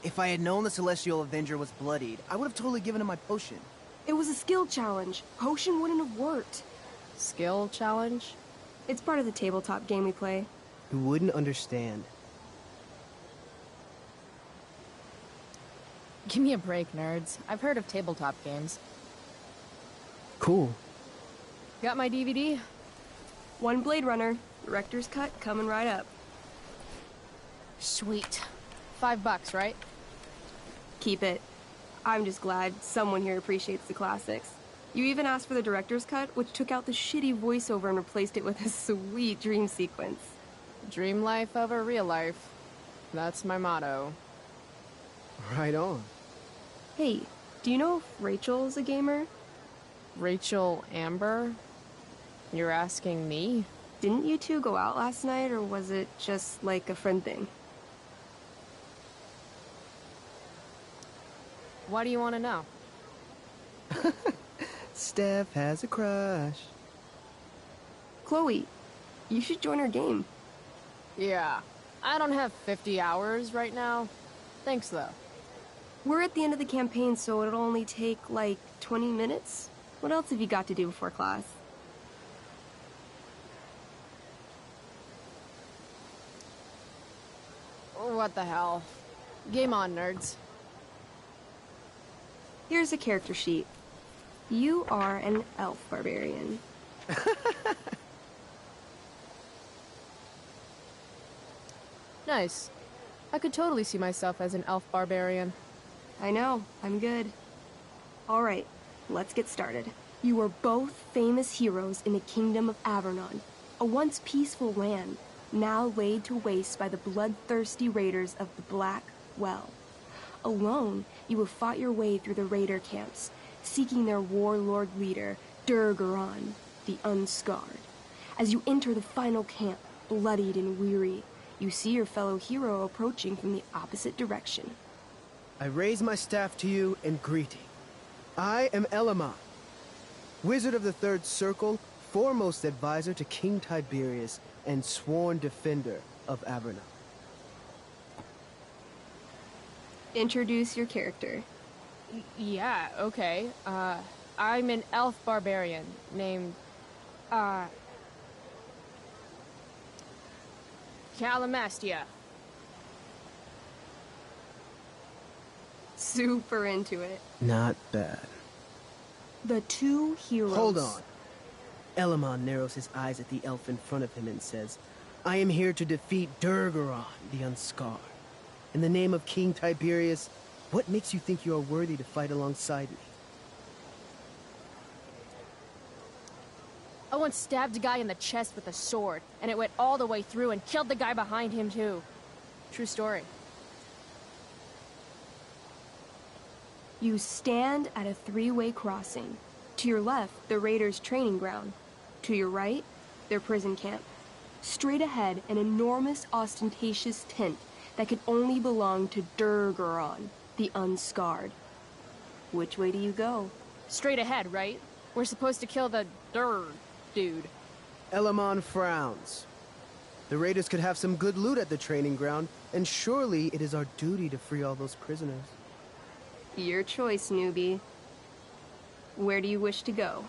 If I had known the Celestial Avenger was bloodied, I would have totally given him my potion. It was a skill challenge. Potion wouldn't have worked. Skill challenge? It's part of the tabletop game we play. You wouldn't understand. Give me a break, nerds. I've heard of tabletop games. Cool. Got my DVD? One Blade Runner, director's cut coming right up. Sweet. $5, right? Keep it. I'm just glad someone here appreciates the classics. You even asked for the director's cut, which took out the shitty voiceover and replaced it with a sweet dream sequence. Dream life over real life. That's my motto. Right on. Hey, do you know if Rachel's a gamer? Rachel Amber? You're asking me? Didn't you two go out last night, or was it just like a friend thing? Why do you want to know? Steph has a crush. Chloe, you should join our game. Yeah. I don't have 50 hours right now. Thanks, though. We're at the end of the campaign, so it'll only take, like, 20 minutes. What else have you got to do before class? What the hell? Game on, nerds. Here's a character sheet. You are an elf barbarian. Nice. I could totally see myself as an elf barbarian. I know, I'm good. Alright, let's get started. You are both famous heroes in the kingdom of Avernon, a once peaceful land, now laid to waste by the bloodthirsty raiders of the Black Well. Alone, you have fought your way through the raider camps, seeking their warlord leader, Durgaron, the Unscarred. As you enter the final camp, bloodied and weary, you see your fellow hero approaching from the opposite direction. I raise my staff to you in greeting. I am Elamon, Wizard of the Third Circle, foremost advisor to King Tiberius, and sworn defender of Avernon. Introduce your character. Yeah, okay. I'm an elf barbarian named, Calamastia. Super into it. Not bad. The two heroes... Hold on. Elamon narrows his eyes at the elf in front of him and says, I am here to defeat Durgaron, the Unscarred. In the name of King Tiberius, what makes you think you are worthy to fight alongside me? I once stabbed a guy in the chest with a sword, and it went all the way through and killed the guy behind him, too. True story. You stand at a three-way crossing. To your left, the raiders' training ground. To your right, their prison camp. Straight ahead, an enormous, ostentatious tent that could only belong to Durgaron, the Unscarred. Which way do you go? Straight ahead, right? We're supposed to kill the dude. Elamon frowns. The raiders could have some good loot at the training ground, and surely it is our duty to free all those prisoners. Your choice, newbie. Where do you wish to go?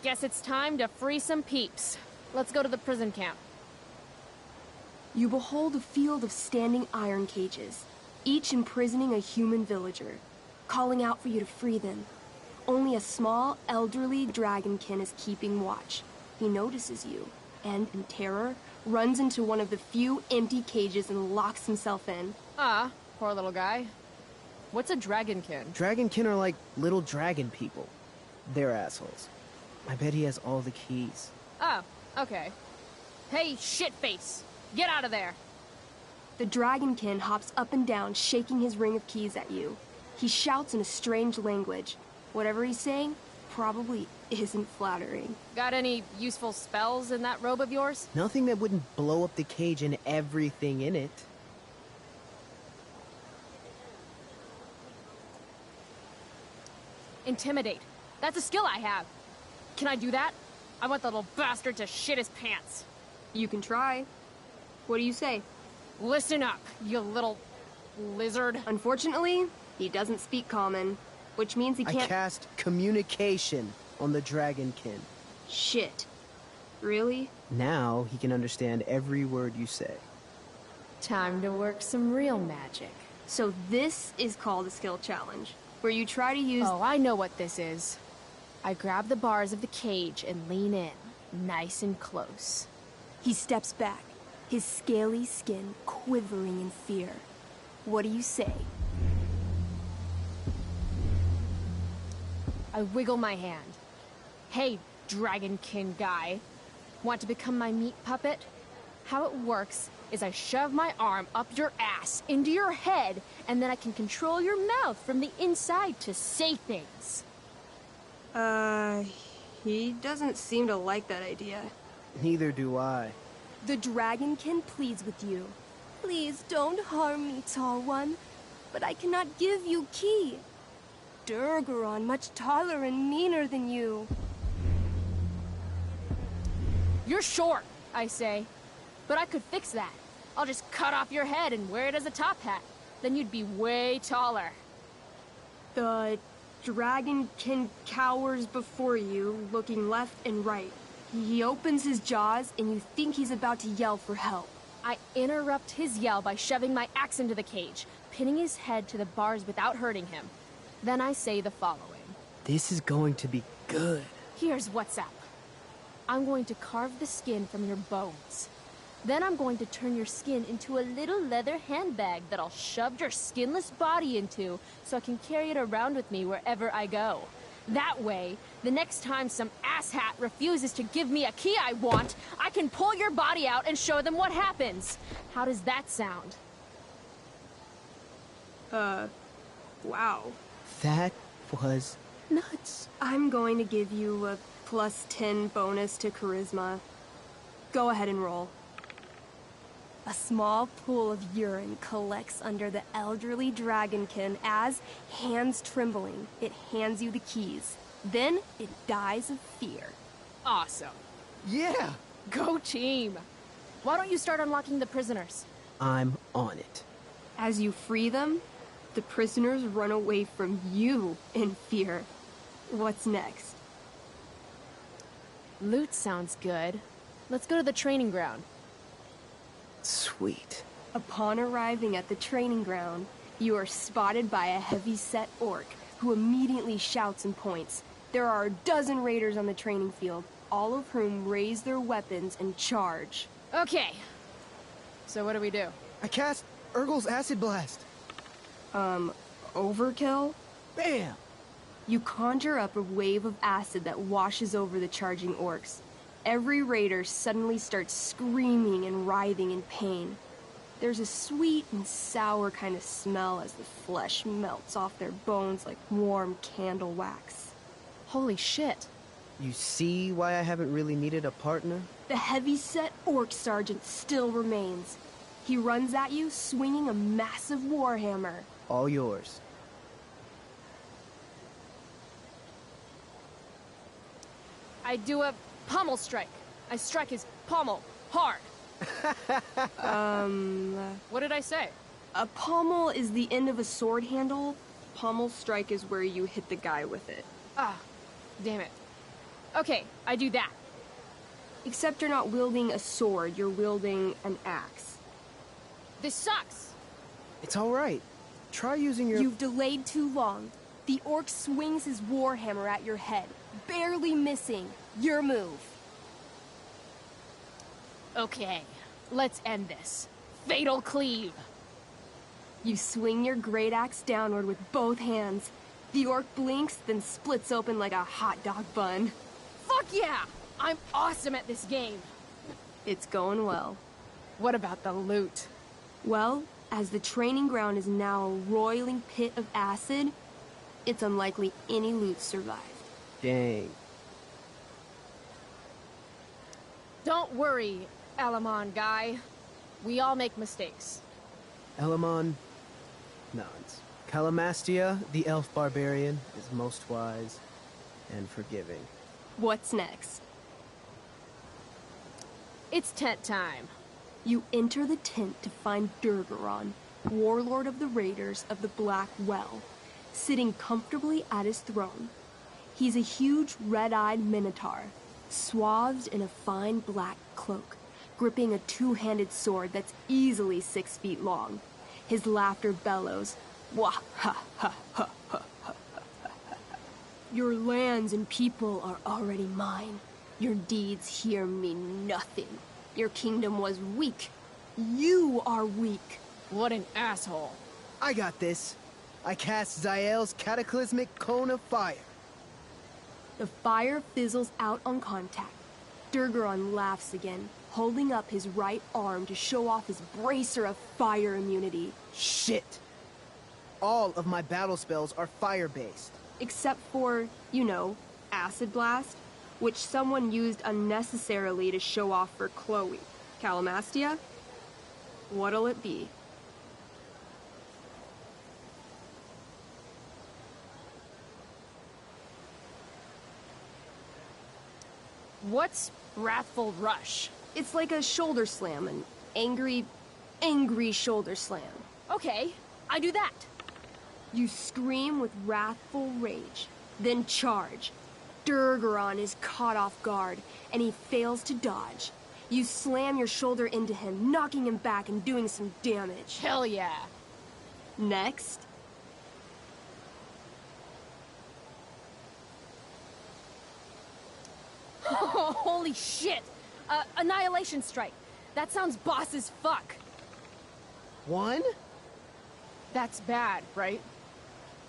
Guess it's time to free some peeps. Let's go to the prison camp. You behold a field of standing iron cages, each imprisoning a human villager, calling out for you to free them. Only a small, elderly dragonkin is keeping watch. He notices you, and, in terror, runs into one of the few empty cages and locks himself in. Ah, poor little guy. What's a dragonkin? Dragonkin are like little dragon people. They're assholes. I bet he has all the keys. Oh, okay. Hey, shitface! Get out of there! The dragonkin hops up and down, shaking his ring of keys at you. He shouts in a strange language. Whatever he's saying probably isn't flattering. Got any useful spells in that robe of yours? Nothing that wouldn't blow up the cage and everything in it. Intimidate. That's a skill I have. Can I do that? I want the little bastard to shit his pants. You can try. What do you say? Listen up, you little lizard. Unfortunately, he doesn't speak common, which means he can't— I cast communication on the dragonkin. Shit. Really? Now he can understand every word you say. Time to work some real magic. So this is called a skill challenge, where you try to use— Oh, I know what this is. I grab the bars of the cage and lean in, nice and close. He steps back, his scaly skin quivering in fear. What do you say? I wiggle my hand. Hey, dragonkin guy. Want to become my meat puppet? How it works is I shove my arm up your ass into your head, and then I can control your mouth from the inside to say things. He doesn't seem to like that idea. Neither do I. The dragonkin pleads with you. Please don't harm me, tall one, but I cannot give you key. Durgaron much taller and meaner than you. You're short, I say. But I could fix that. I'll just cut off your head and wear it as a top hat. Then you'd be way taller. The dragonkin cowers before you, looking left and right. He opens his jaws, and you think he's about to yell for help. I interrupt his yell by shoving my axe into the cage, pinning his head to the bars without hurting him. Then I say the following. This is going to be good. Here's what's up. I'm going to carve the skin from your bones. Then I'm going to turn your skin into a little leather handbag that I'll shove your skinless body into so I can carry it around with me wherever I go. That way, the next time some asshat refuses to give me a key I want, I can pull your body out and show them what happens. How does that sound? Wow. That was nuts. I'm going to give you a +10 bonus to charisma. Go ahead and roll. A small pool of urine collects under the elderly dragonkin as, hands trembling, it hands you the keys. Then it dies of fear. Awesome. Yeah! Go team! Why don't you start unlocking the prisoners? I'm on it. As you free them, the prisoners run away from you in fear. What's next? Loot sounds good. Let's go to the training ground. Sweet. Upon arriving at the training ground, you are spotted by a heavy-set orc who immediately shouts and points. There are a dozen raiders on the training field, all of whom raise their weapons and charge. Okay. So what do we do? I cast Urgel's Acid Blast. Overkill? Bam! You conjure up a wave of acid that washes over the charging orcs. Every raider suddenly starts screaming and writhing in pain. There's a sweet and sour kind of smell as the flesh melts off their bones like warm candle wax. Holy shit. You see why I haven't really needed a partner? The heavy-set orc sergeant still remains. He runs at you, swinging a massive warhammer. All yours. I do a pommel strike. I strike his pommel hard. What did I say? A pommel is the end of a sword handle. Pommel strike is where you hit the guy with it. Ah, damn it. Okay, I do that. Except you're not wielding a sword, you're wielding an axe. This sucks. It's all right. Try using your... You've delayed too long. The orc swings his warhammer at your head, barely missing. Your move. Okay, let's end this. Fatal cleave. You swing your great axe downward with both hands. The orc blinks, then splits open like a hot dog bun. Fuck yeah! I'm awesome at this game. It's going well. What about the loot? Well, as the training ground is now a roiling pit of acid, it's unlikely any loot survived. Dang. Don't worry, Elamon guy. We all make mistakes. Elamon nods. Calamastia, the elf barbarian, is most wise. and forgiving. What's next? It's tent time. You enter the tent to find Durgaron, warlord of the Raiders of the Black Well, sitting comfortably at his throne. He's a huge red-eyed minotaur, swathed in a fine black cloak, gripping a two-handed sword that's easily 6 feet long. His laughter bellows, wah ha ha ha ha ha ha. Your lands and people are already mine. Your deeds here mean nothing. Your kingdom was weak. You are weak. What an asshole. I got this. I cast Zael's cataclysmic cone of fire. The fire fizzles out on contact. Durgaron laughs again, holding up his right arm to show off his bracer of fire immunity. Shit! All of my battle spells are fire-based. Except for, you know, Acid Blast, which someone used unnecessarily to show off for Chloe. Calamastia? What'll it be? What's Wrathful Rush? It's like a shoulder slam, an angry shoulder slam. Okay, I do that. You scream with wrathful rage, then charge. Durgaron is caught off guard, and he fails to dodge. You slam your shoulder into him, knocking him back and doing some damage. Hell yeah. Next. Holy shit! Annihilation Strike. That sounds boss as fuck. One? That's bad, right?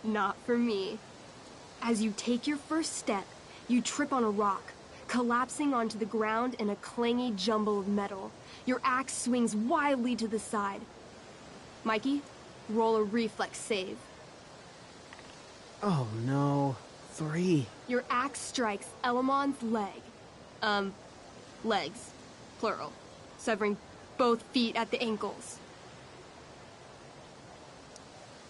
Not for me. As you take your first step, you trip on a rock, collapsing onto the ground in a clangy jumble of metal. Your axe swings wildly to the side. Mikey, roll a reflex save. Oh no. 3. Your axe strikes Elamon's leg. Legs. Plural. Severing both feet at the ankles.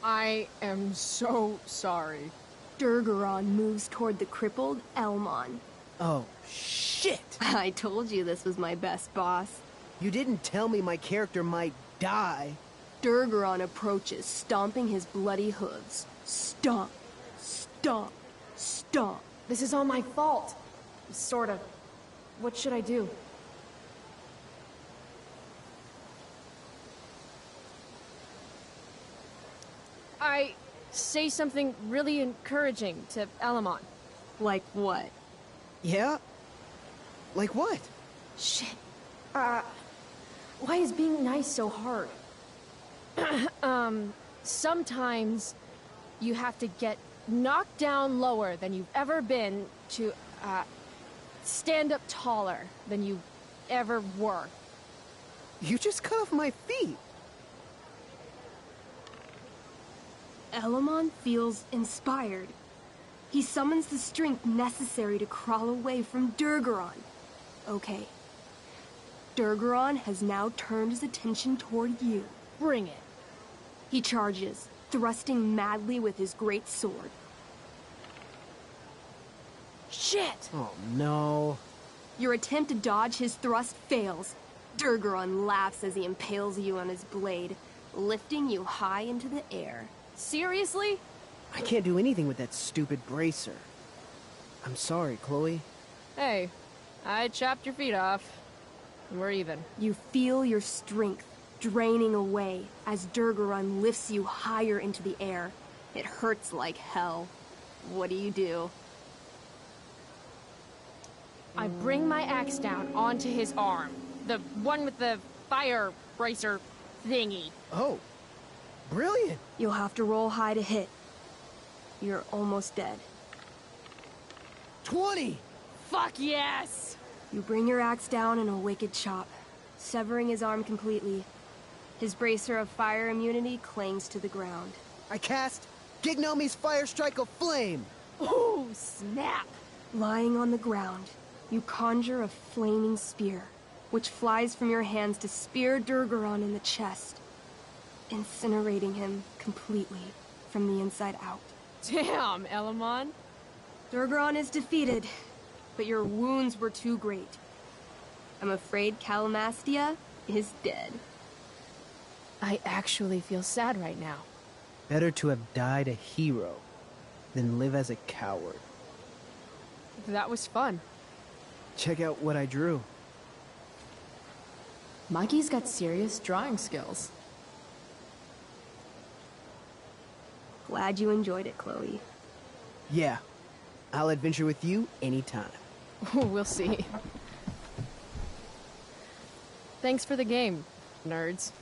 I am so sorry. Durgaron moves toward the crippled Elmon. Oh, shit! I told you this was my best boss. You didn't tell me my character might die. Durgaron approaches, stomping his bloody hooves. Stomp, stomp, stomp. This is all my fault. Sort of. What should I do? I say something really encouraging to Elamon. Like what? Yeah? Like what? Shit. Why is being nice so hard? Sometimes you have to get knocked down lower than you've ever been to, stand up taller than you ever were. You just cut off my feet. Elamon feels inspired. He summons the strength necessary to crawl away from Durgaron. Okay. Durgaron has now turned his attention toward you. Bring it. He charges, thrusting madly with his great sword. Shit! Oh no. Your attempt to dodge his thrust fails. Durgaron laughs as he impales you on his blade, lifting you high into the air. Seriously? I can't do anything with that stupid bracer. I'm sorry, Chloe. Hey, I chopped your feet off. We're even. You feel your strength draining away as Durgaron lifts you higher into the air. It hurts like hell. What do? I bring my axe down onto his arm. The one with the fire bracer thingy. Oh, brilliant. You'll have to roll high to hit. You're almost dead. 20! Fuck yes! You bring your axe down in a wicked chop, severing his arm completely. His bracer of fire immunity clings to the ground. I cast Gignomi's Fire Strike of Flame! Ooh, snap! Lying on the ground, you conjure a flaming spear, which flies from your hands to spear Durgaron in the chest, incinerating him completely from the inside out. Damn, Elamon. Durgaron is defeated, but your wounds were too great. I'm afraid Calamastia is dead. I actually feel sad right now. Better to have died a hero than live as a coward. That was fun. Check out what I drew. Mikey's got serious drawing skills. Glad you enjoyed it, Chloe. Yeah, I'll adventure with you anytime. We'll see. Thanks for the game, nerds.